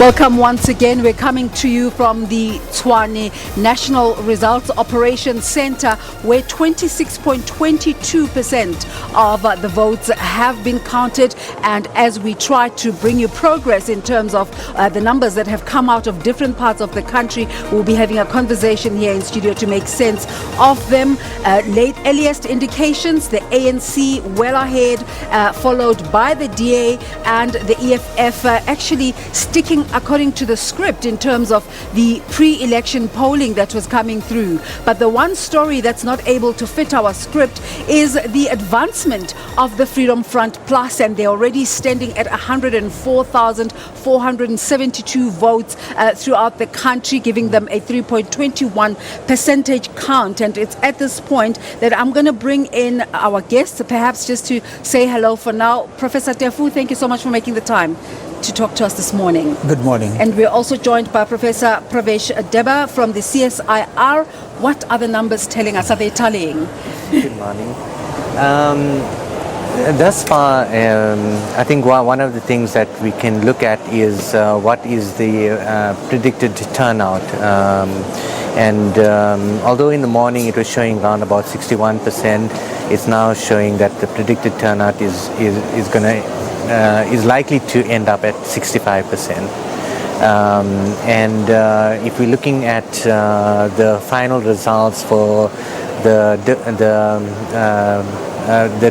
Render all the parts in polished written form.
Welcome once again. We're coming to you from the Tshwane National Results Operations Center, where 26.22% of the votes have been counted. And as we try to bring you progress in terms of the numbers that have come out of different parts of the country, we'll be having a conversation here in studio to make sense of them. Earliest indications, the ANC well ahead, followed by the DA and the EFF actually sticking according to the script in terms of the pre-election polling that was coming through. But the one story that's not able to fit our script is the advancement of the Freedom Front Plus, and they're already standing at 104,472 votes throughout the country, giving them a 3.21 percentage count. And it's at this point that I'm going to bring in our guests, perhaps just to say hello for now. Professor Tefu, thank you so much for making the time to talk to us this morning. Good morning. And we're also joined by Professor Pravesh Deba from the CSIR. What are the numbers telling us? Are they tallying? Good morning. Thus far, I think one of the things that we can look at is what is the predicted turnout. Although in the morning it was showing around about 61%, it's now showing that the predicted turnout is likely to end up at 65%. If we're looking at the final results for the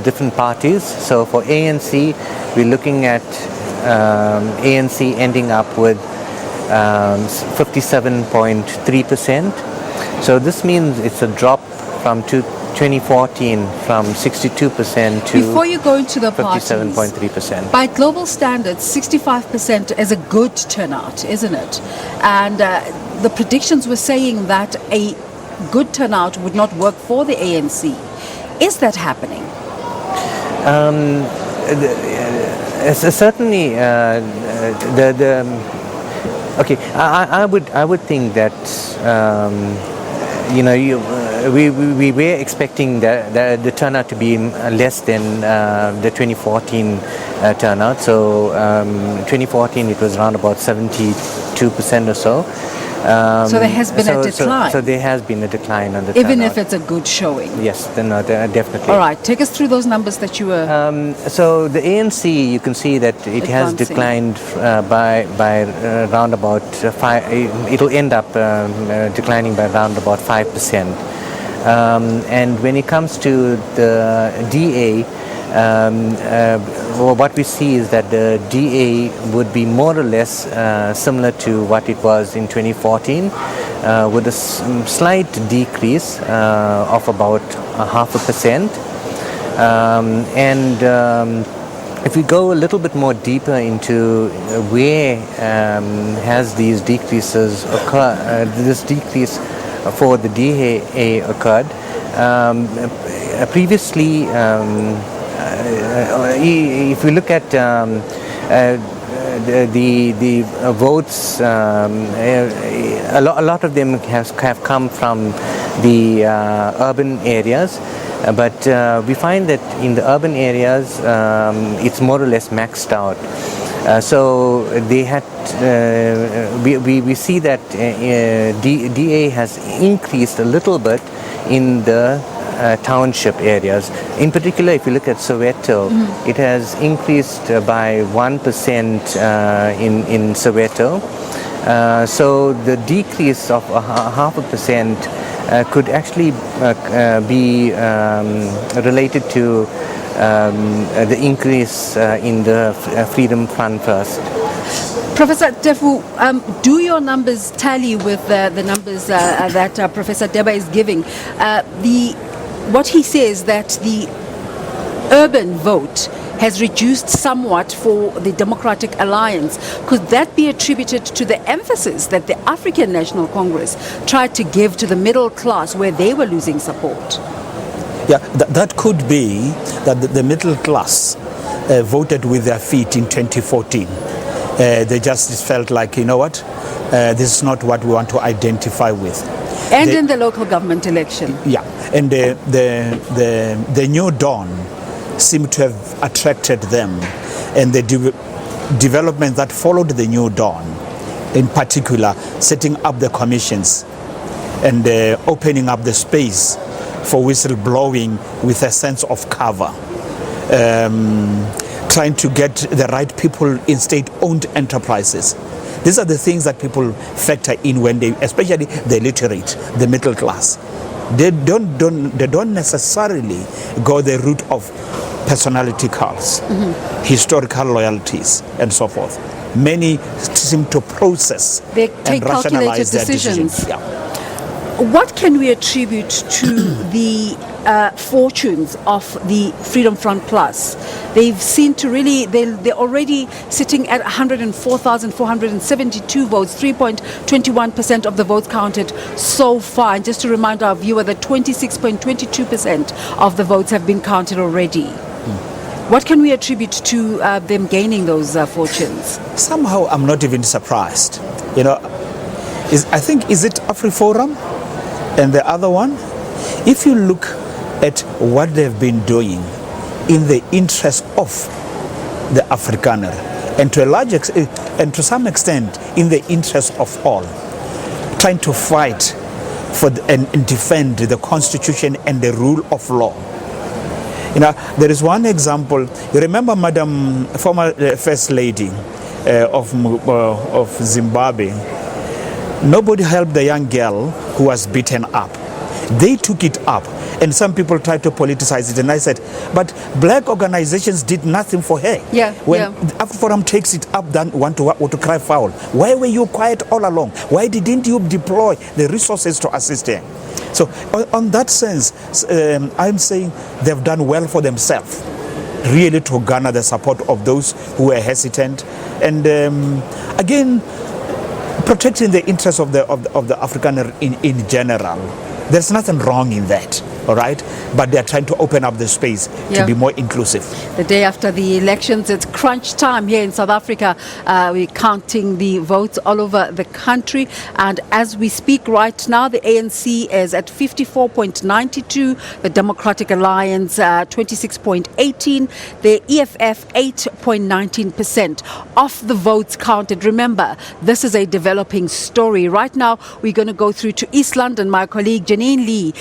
different parties, so for ANC, we're looking at ANC ending up with 57.3%. So this means it's a drop from 2014 from 62% to Before you go into the parties, 57.3%. by global standards, 65% is a good turnout, isn't it? And the predictions were saying that a good turnout would not work for the ANC. Is that happening? Certainly, okay. I would think that we were expecting the turnout to be less than the 2014 turnout. So 2014 it was around about 72% or so. So there has been a decline. So there has been a decline on the Even turnout. if it's a good showing. Yes, then definitely. All right, take us through those numbers that you were. So the ANC, you can see that it has declined by around about 5. It'll end up declining by around about 5%. And when it comes to the DA, what we see is that the DA would be more or less similar to what it was in 2014, with a slight decrease of about 0.5%. If we go a little bit more deeper into where has these decreases occurred, this decrease for the DA occurred. Previously, if we look at the votes, a lot of them have come from the urban areas, but we find that in the urban areas it's more or less maxed out. So they had, we see that DA has increased a little bit in the township areas. In particular, if you look at Soweto, it has increased by 1% in Soweto. So the decrease of 0.5% could actually be related to the increase in the Freedom Front First. Professor Tefu, do your numbers tally with the numbers that Professor Deba is giving? What he says that the urban vote has reduced somewhat for the Democratic Alliance. Could that be attributed to the emphasis that the African National Congress tried to give to the middle class, where they were losing support? Yeah, that could be that the middle class voted with their feet in 2014. They just felt like, you know what, this is not what we want to identify with. And in the local government election. Yeah, and the new dawn seemed to have attracted them, and the development that followed the new dawn in particular, setting up the commissions and opening up the space for whistleblowing with a sense of cover. Trying to get the right people in state-owned enterprises. These are the things that people factor in when they, especially the literate, the middle class. They don't necessarily go the route of personality cults, historical loyalties, and so forth. Many seem to process They and take calculated rationalize their decisions. decisions. Yeah. What can we attribute to the fortunes of the Freedom Front Plus? They've seen to really, they're already sitting at 104,472 votes, 3.21% of the votes counted so far. And just to remind our viewer that 26.22% of the votes have been counted already. What can we attribute to them gaining those fortunes? Somehow I'm not even surprised. You know, I think, is it AfriForum and the other one? If you look at what they've been doing in the interest of the Afrikaner, and to a large extent, and to some extent, in the interest of all, trying to fight for and defend the Constitution and the rule of law. You know, there is one example. You remember Madam, former First Lady of Zimbabwe? Nobody helped the young girl who was beaten up. They took it up, and some people tried to politicize it. And I said, but black organizations did nothing for her. When AfriForum takes it up, then want to cry foul. Why were you quiet all along? Why didn't you deploy the resources to assist her? So, on that sense, I'm saying they've done well for themselves, really, to garner the support of those who were hesitant, and again, protecting the interests of the Afrikaner in general. There's nothing wrong in that, all right? But they're trying to open up the space to be more inclusive. The day after the elections, it's crunch time here in South Africa. We're counting the votes all over the country. And as we speak right now, the ANC is at 54.92, the Democratic Alliance 26.18, the EFF 8.19% of the votes counted. Remember, this is a developing story. Right now, we're going to go through to East London. My colleague Janine Lee